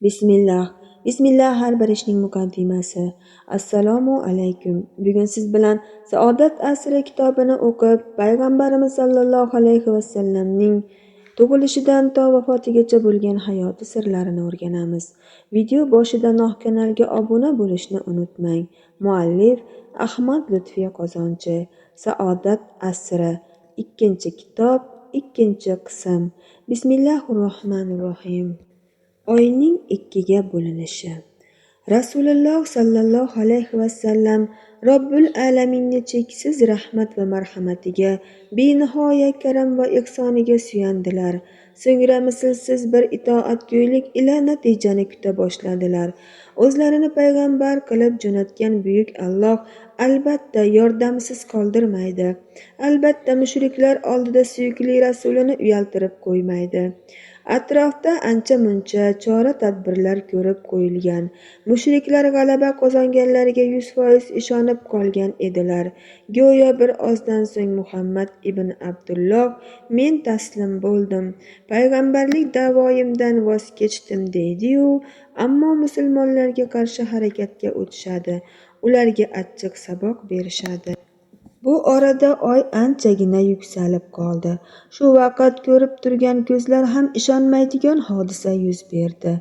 Bismillah. Bismillah har bir ishning muqaddimasi. Assalomu alaykum. Bugun siz bilan Saodat asri kitobini o'qib, payg'ambarimiz sollallohu alayhi vasallamning tug'ilishidan to vafotigacha bo'lgan hayoti sirlarini o'rganamiz. Video boshida kanalga obuna bo'lishni unutmang. Muallif Ahmad Lutfiy Qozonchi. Saodat asri. Ikkinchi kitob, ikkinchi qism. Bismillahirrohmanirrohim. Oyning ikkiga bo'linishi. Rasululloh sallallohu alayhi vasallam Robbul alaminning cheksiz rahmat va marhamatiga, benihoya karam va ihsoniga suyandilar. So'ngra mislsiz bir itoatgo'ylik ila natijani kuta boshladilar. O'zlarini payg'ambar qilib jo'natgan buyuk Alloh albatta yordamsiz qoldirmaydi. Albatta mushriklar oldida suyukli rasulini uyaltirib qo'ymaydi. Atrofda ancha-muncha chora-tadbirlar ko'rib qo'yilgan. Mushriklar g'alaba qozonganlariga 100% ishonib qolgan edilar. Go'yo bir ozdan so'ng Muhammad ibn Abdulloh men taslim bo'ldim, payg'ambarlik da'voyimdan voz kechdim deydi-yu, ammo musulmonlarga qarshi harakatga o'tishadi, ularga achchiq saboq berishadi. Bu orada oy anchagina yuksalib qoldi. Shu vaqt ko'rib turgan ko'zlar ham ishonmaydigan hodisa yuz berdi.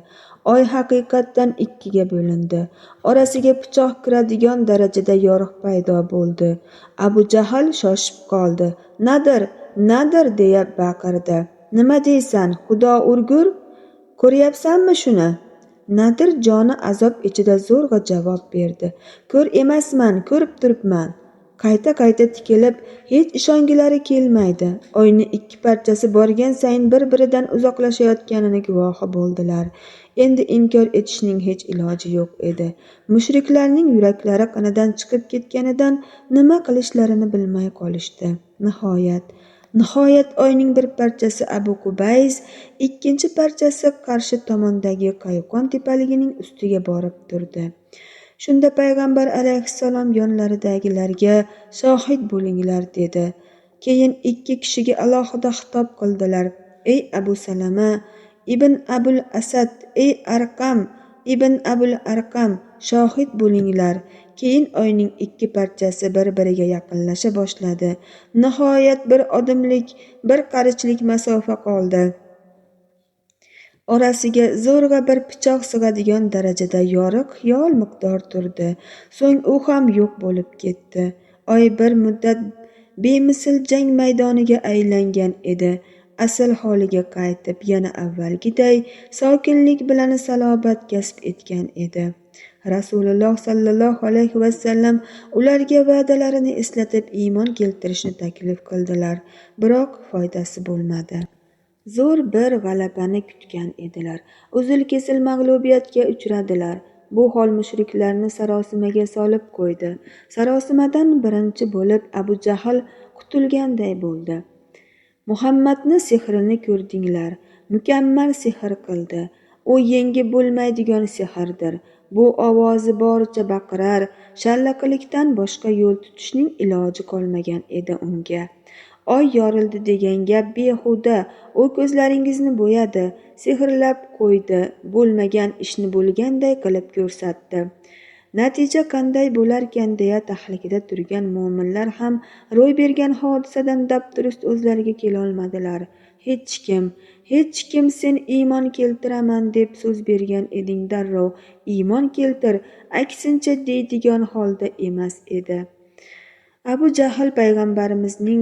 Oy haqiqatdan ikkiga bo'lindi. Orasiga pichoq kiradigan darajada yorug' paydo bo'ldi. Abu Jahl shoshib qoldi. Nadir deya baqirdi. Nima deysan, Xudo urgur? Ko'ryapsanmi shuni? Nadir joni azob ichida zo'rg'a javob berdi. Ko'r emasman, ko'rib turibman. Qayta tikilib, hech ishongilari kelmaydi. Oyning ikki parchasi borgan sayin bir-biridan uzoqlashayotganini guvohi bo'ldilar. Endi inkor etishning hech iloji yo'q edi. Mushriklarning yuraklari qinidan chiqib ketganidan nima qilishlarini bilmay qolishdi. Nihoyat oyning bir parchasi Abu Qubays, ikkinchi parchasi qarshi tomondagi Qayqon tepaligining ustiga borib turdi. Shunda payg'ambar alayhissalom yonlaridagilarga shohid bo'linglar dedi. Keyin ikki kishiga alohida xitob qildilar. Ey Abu Salama ibn Abul Asad, ey Arqam ibn Abul Arqam, shohid bo'linglar. Keyin oyning ikki parchasi bir-biriga yaqinlasha boshladi. Nihoyat bir odimlik, bir qarichlik masofa qoldi. Orasiga zo'rg'a bir pichoq sig'adigan darajada yorug' xiyol miqdor turdi. So'ng u ham yo'q bo'lib ketdi. Oy bir muddat bemisl jang maydoniga aylangan edi. Asl holiga qaytib, yana avvalgiday sokinlik bilan salobat kasb etgan edi. Rasululloh sallallohu alayhi vasallam ularga va'dalarini eslatib iymon keltirishni taklif qildilar, biroq foydasi bo'lmadi. Zo'r bir g'alabani kutgan edilar. Uzil-kesil mag'lubiyatga uchradilar. Bu hol mushriklarni sarosimaga solib qo'ydi. Sarosimadan birinchi bo'lib Abu Jahl qutulganday bo'ldi. Muhammadni sehrini ko'rdinglar. Mukammal sehr qildi. U yengib bo'lmaydigan sehrdir. Bu ovozi boricha baqirar, shallaqilikdan boshqa yo'l tutishning iloji qolmagan edi unga. Oy yorildi degan gap behuda, u ko'zlaringizni bo'yadi, sehrlab qo'ydi, bo'lmagan ishni bo'lganday qilib ko'rsatdi. Natija qanday bo'larkan deya tahlikada turgan mo'minlar ham ro'y bergan hodisadan dabdurust o'zlariga kelolmadilar. Hech kim sen iymon keltiraman deb so'z bergan eding, darrov iymon keltir, aksincha deydigan holda emas edi. Abu Jahl payg'ambarimizning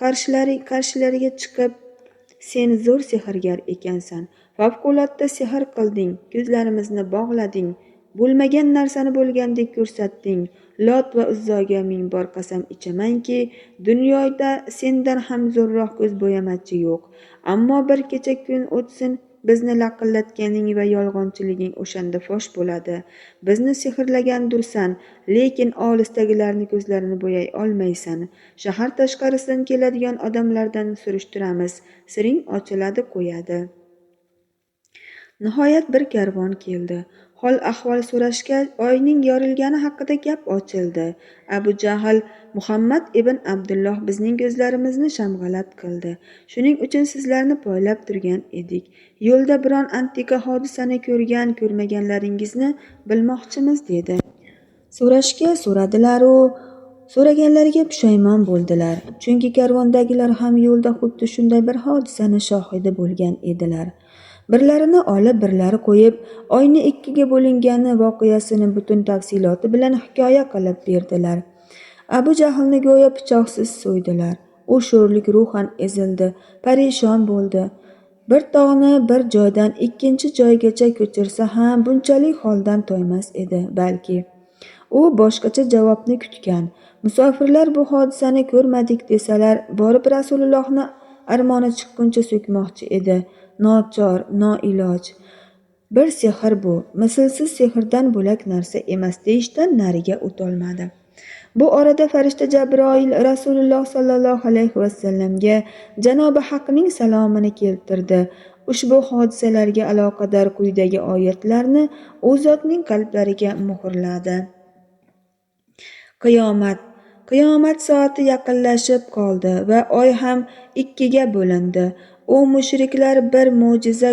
qarshilariga chiqib, sen zo'r sehrgar ekansan, favqulodda sehr qilding, ko'zlarimizni bog'lading, bo'lmagan narsani bo'lgandek ko'rsatding. Lot va Uzzoga ming bor qasam ichamanki, dunyoda sendan ham zo'rroq ko'zbo'yamachi yo'q. Ammo bir kecha kun o'tsin, bizni laqillatganing va yolg'onchiliging o'shanda fosh bo'ladi. Bizni sehrlagandursan, lekin olisdagilarni ko'zlarini bo'yay olmaysan. Shahar tashqarisidan keladigan odamlardan surishtiramiz, siring ochiladi qo'yadi. Nihoyat bir karvon keldi. Hol ahvol so'rashgach, oyning yorilgani haqida gap ochildi. Abu Jahl: Muhammad ibn Abdulloh bizning ko'zlarimizni shamg'alat qildi. Shuning uchun sizlarni poylab turgan edik. Yo'lda biron antiqa hodisani ko'rmaganlaringizni bilmoqchimiz dedi. So'radilar-u, so'raganlariga pushaymon bo'ldilar. Chunki karvondagilar ham yo'lda xuddi shunday bir hodisani shohidi bo'lgan edilar. Birlarini olib, birlari qo'yib, oyni ikkiga bo'lingani voqeasini butun tafsiloti bilan hikoya qilib berdilar. Abu Jahlni go'yo pichoqsiz so'ydilar. U sho'rlik ruhan ezildi, parishon bo'ldi. Bir tog'ni bir joydan ikkinchi joygacha ko'chirsa ham bunchalik holdan toymas edi, balki. U boshqacha javobni kutgan. Musofirlar bu hodisani ko'rmadik desalar, borib Rasulullohni armoni chiqquncha so'kmoqchi edi. Nochor, noiloj. Bir sehr bu, mislsiz sehrdan bo'lak narsa emas deyishdan nariga o'tolmadi. Bu orada farishta Jabroil Rasululloh sollallohu alayhi vasallamga Janobi Haqning salomini keltirdi. Ushbu hodisalarga aloqador quyidagi oyatlarni u zotning qalblariga muhrladi. Qiyomat soati yaqinlashib qoldi va oy ham ikkiga bo'lindi. U mushriklar bir mo'jiza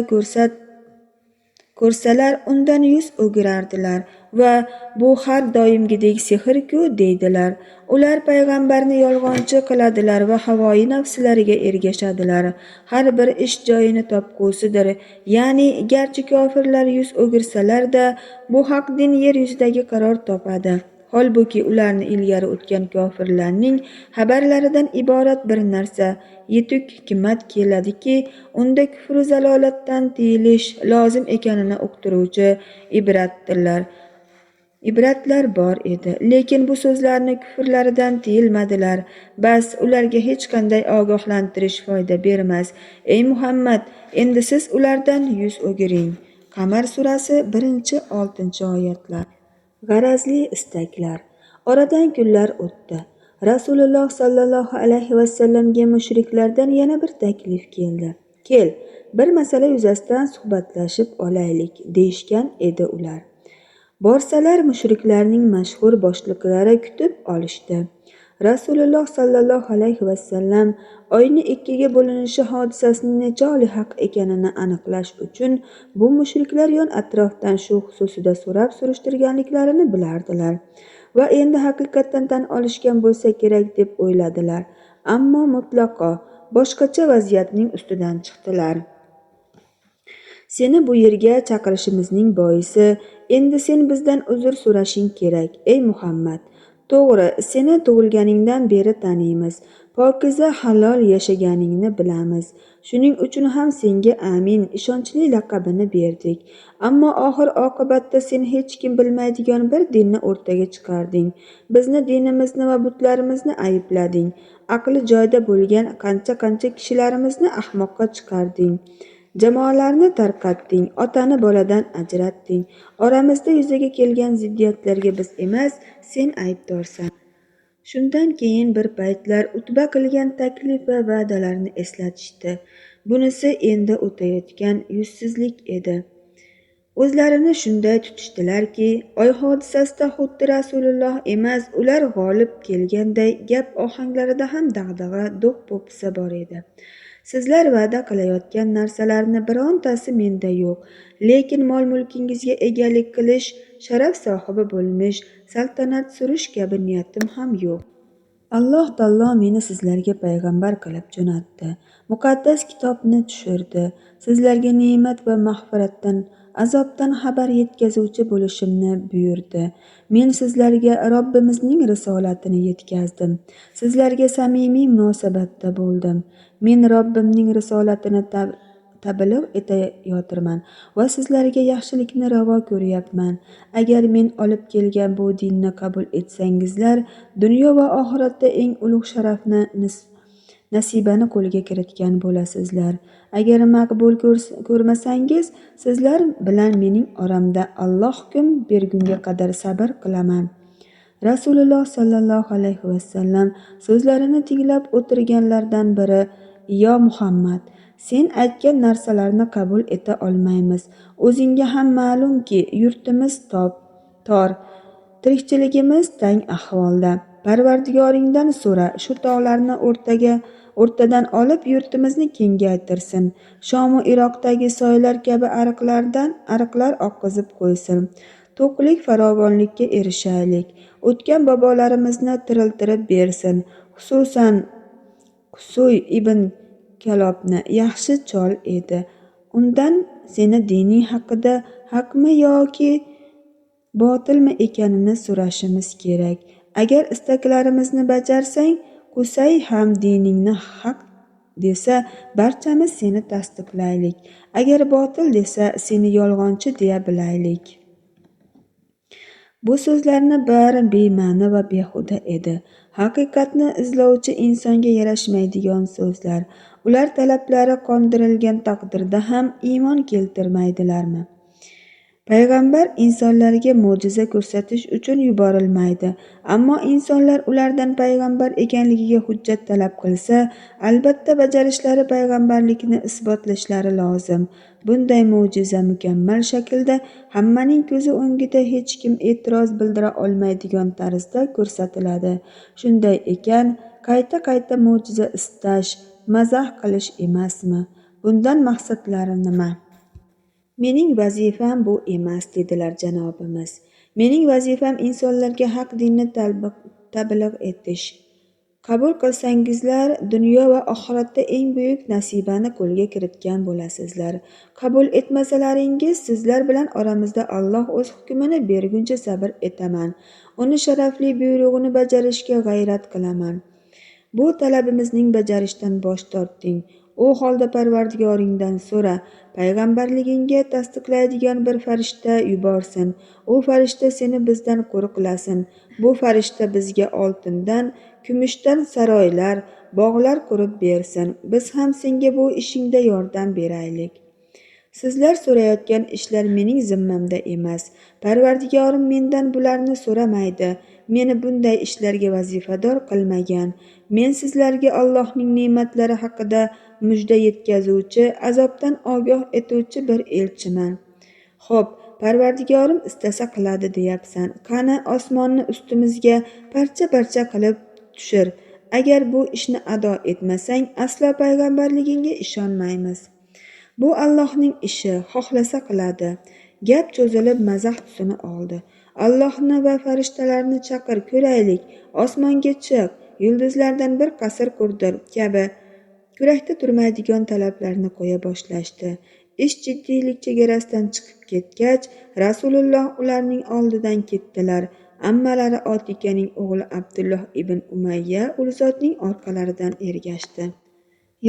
ko'rsalar undan yuz o'girardilar va bu har doimgidek sehr-ku deydilar. Ular payg'ambarni yolg'onchi qiladilar va havoyi nafslariga ergashadilar. Har bir ish joyini topqusidir. Ya'ni garchi kofirlar yuz o'girsalar-da, bu haq din yer yuzidagi qaror topadi. Holbuki ularni ilgari o'tgan kofirlarning xabarlaridan iborat bir narsa, yetuk hikmat keladiki, unda kufru zalolatdan tiyilish lozim ekanini uqtiruvchi ibratlar bor edi. Lekin bu so'zlarni kufrlaridan tiyilmadilar. Bas, ularga hech qanday ogohlantirish foyda bermas. Ey Muhammad, endi siz ulardan yuz o'giring. Qamar surasi 1-6 oyatlar. G'arazli istaklar. Oradan kunlar o'tdi. Rasululloh sollallohu alayhi vasallamga mushriklardan yana bir taklif keldi. Kel, bir masala yuzasidan suhbatlashib olaylik, deyishgan edi ular. Borsalar mushriklarning mashhur boshliqlari kutib olishdi. Rasululloh sollallohu alayhi vasallam oyni ikkiga bo'linishi hodisasining nechog'li haq ekanini aniqlash uchun bu mushriklar yon atrofdan shu xususida so'rab surishtirganliklarini bilardilar va endi haqiqatdan tan olishgan bo'lsa kerak deb o'yladilar. Ammo mutlaqo boshqacha vaziyatning ustidan chiqdilar. Seni bu yerga chaqirishimizning boisi, endi sen bizdan uzr so'rashing kerak, ey Muhammad. To'g'ri, seni tug'ilganingdan beri taniymiz. Pokiza halol yashaganingni bilamiz. Shuning uchun ham senga amin, ishonchli laqabini berdik. Ammo oxir oqibatda sen hech kim bilmaydigan bir dinni o'rtaga chiqarding. Bizni dinimizni va butlarimizni ayblading. Aqli joyida bo'lgan qancha kishilarimizni ahmoqqa chiqarding. Jamoalarni tarqatding, otani boladan ajratding. Oramizda yuzaga kelgan ziddiyatlarga biz emas, sen aybdorsan. Shundan keyin bir paytlar Utba qilgan taklif va va'dalarni eslatishdi. Bunisi endi o'tayotgan yuzsizlik edi. O'zlarini shunday tutishdilarki, oy hodisasida xuddi Rasululloh emas, ular g'olib kelganday gap ohanglarida ham dag'dag'a, do'q-po'pisa bor edi. Sizlar va'da qilayotgan narsalarni birontasi menda yo'q, lekin mol-mulkingizga egalik qilish, sharaf sohibi bo'lmish, saltanat surish kabi niyatim ham yo'q. Alloh taolo meni sizlarga payg'ambar qilib jo'natdi. Muqaddas kitobni tushirdi. Sizlarga ne'mat va mag'firatdan, azobdan xabar yetkazuvchi bo'lishimni buyurdi. Men sizlarga Robbimizning risolatini yetkazdim. Sizlarga samimiy munosabatda bo'ldim. Men Robbimning risolatini tabliğ etayotirman va sizlarga yaxshilikni ravo ko'ryapman. Agar men olib kelgan bu dinni qabul etsangizlar, dunyo va oxiratda eng ulug' sharafni nasibani qo'lga kiritgan bo'lasizlar. Agar maqbul ko'rmasangiz, sizlar bilan mening oramda Alloh hukm bergunga qadar sabr qilaman. Rasululloh sollallohu alayhi vasallam so'zlarini tinglab o'tirganlardan biri: "Yo Muhammad, Sen aytgan narsalarni qabul eta olmaymiz. O'zingga ham ma'lumki, yurtimiz tor, tirikchiligimiz tang ahvolda. Parvardigoringdan so'ra, shu tog'larni o'rtadan olib yurtimizni kengaytirsin. Shomu Iroqdagi soylar kabi ariqlar oqizib qo'ysin. To'qlik farovonlikka erishaylik. O'tgan bobolarimizni tiriltirib bersin. Xususan Husuy ibn Kalobni yaxshi chol edi. Undan seni dining haqida haqmi yoki botilmi ekanini so'rashimiz kerak. Agar istaklarimizni bajarsang, Qusay ham diningni haq desa, barchamiz seni tasdiqlaylik. Agar botil desa, seni yolg'onchi deya bilaylik. Bu so'zlarni bari bema'ni va behuda edi. Haqiqatni izlovchi insonga yarashmaydigan so'zlar. Ular talablari qondirilgan taqdirda ham iymon keltirmaydilarmi? Payg'ambar insonlarga mo'jiza ko'rsatish uchun yuborilmaydi. Ammo insonlar ulardan payg'ambar ekanligiga hujjat talab qilsa, albatta bajarishlari payg'ambarlikni isbotlashlari lozim. Bunday mo'jiza mukammal shaklda hammaning ko'zi o'ngida hech kim e'tiroz bildira olmaydigan tarzda ko'rsatiladi. Shunday ekan, qayta mo'jiza istash, mazax qilish emasmi? Bundan maqsadlari nima? Mening vazifam bu emas, dedilar janobimiz. Mening vazifam insonlarga haq dinni tabligh etish. Qabul qilsangizlar, dunyo va oxiratda eng buyuk nasibani qo'lga kiritgan bo'lasizlar. Qabul etmasalaringiz, sizlar bilan oramizda Alloh o'z hukmini berguncha sabr etaman. Uni sharafli buyrug'ini bajarishga g'ayrat qilaman. Bu talabimizning bajarishdan bosh torting. U holda Parvardigoringdan so'ra, payg'ambarligingga tasdiqlaydigan bir farishta yuborsin. U farishta seni bizdan qo'riqlasin. Bu farishta bizga oltindan, kumushdan saroylar, bog'lar qurib bersin. Biz ham senga bu ishingda yordam beraylik. Sizlar so'rayotgan ishlar mening zimmamda emas. Parvardigorim mendan bularni so'ramaydi. Meni bunday ishlarga vazifador qilmagan. Men sizlarga Allohning ne'matlari haqida mujda yetkazuvchi, azobdan ogoh etuvchi bir elchiman. Xo'p, Parvardigorim istasa qiladi deyapsan. Qani osmonni ustimizga parcha-parcha qilib tushir. Agar bu ishni ado etmasang, aslo payg'ambarligingga ishonmaymiz. Bu Allohning ishi, xohlasa qiladi. Gap cho'zilib mazax tusini oldi. Allohni va farishtalarni chaqir, ko'raylik. Osmonga chiq, yulduzlardan bir qasr qurdir kabi kurakda turmaydigan talablarni qo'ya boshlashdi. Ish jiddiylik chegarasidan chiqib ketgach, Rasululloh ularning oldidan ketdilar. Ammalari Otikaning o'g'li Abdulloh ibn Umayya ul zotning orqalaridan ergashdi.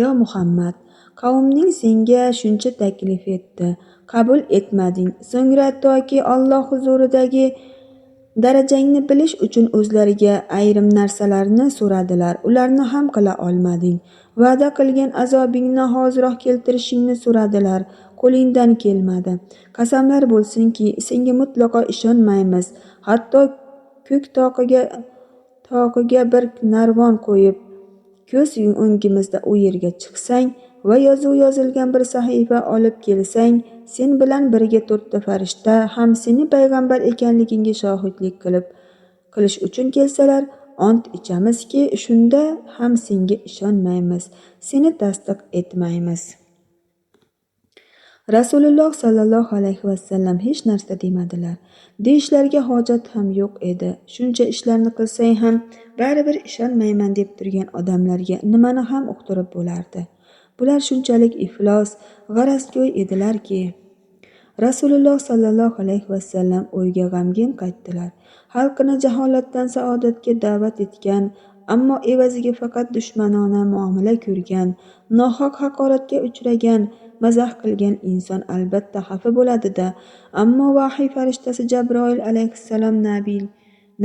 Yo Muhammad, qavmning senga shuncha taklif etdi, qabul etmading. So'ngra toki Alloh huzuridagi darajangni bilish uchun o'zlariga ayrim narsalarni so'radilar. Ularni ham qila olmading. Va'da qilgan azobingni hoziroq keltirishingni so'radilar. Qo'lingdan kelmadi. Qasamlar bo'lsinki, senga mutlaqo ishonmaymiz. Hatto ko'k tog'iga bir narvon qo'yib, ko'z o'ngimizda u yerga chiqsang va yozuv yozilgan bir sahifa olib kelsang, sen bilan birga 4 ta farishta ham seni payg'ambar ekanligingga shohidlik qilish uchun kelsalar, ont ichamizki, shunda ham senga ishonmaymiz, seni tasdiq etmaymiz. Rasululloh sallallohu alayhi vasallam hech narsa demadilar. Deyishlariga hojat ham yo'q edi. Shuncha ishlarni qilsang ham baribir ishonmayman deb turgan odamlarga nimani ham uqtirib bo'lardi. Bular shunchalik iflos, g'arazgo'y edilarki, Rasululloh sallallohu alayhi vasallam o'yga g'amgin qaytdilar. Xalqini jaholatdan saodatga da'vat etgan, ammo evaziga faqat dushmanona muomala ko'rgan, nohaq haqoratga uchragan, mazax qilgan inson albatta xafa bo'ladi-da. Ammo vahiy farishtasi Jabroil alayhissalom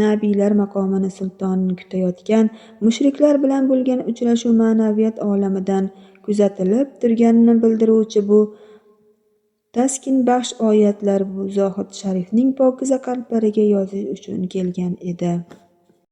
nabiylar maqomini sultonini kutayotgan mushriklar bilan bo'lgan uchrashuv ma'naviyat olamidan kuzatilib turganini bildiruvchi bu taskin baxsh oyatlar bu zohid sharifning pokiza qalblariga yozish uchun kelgan edi.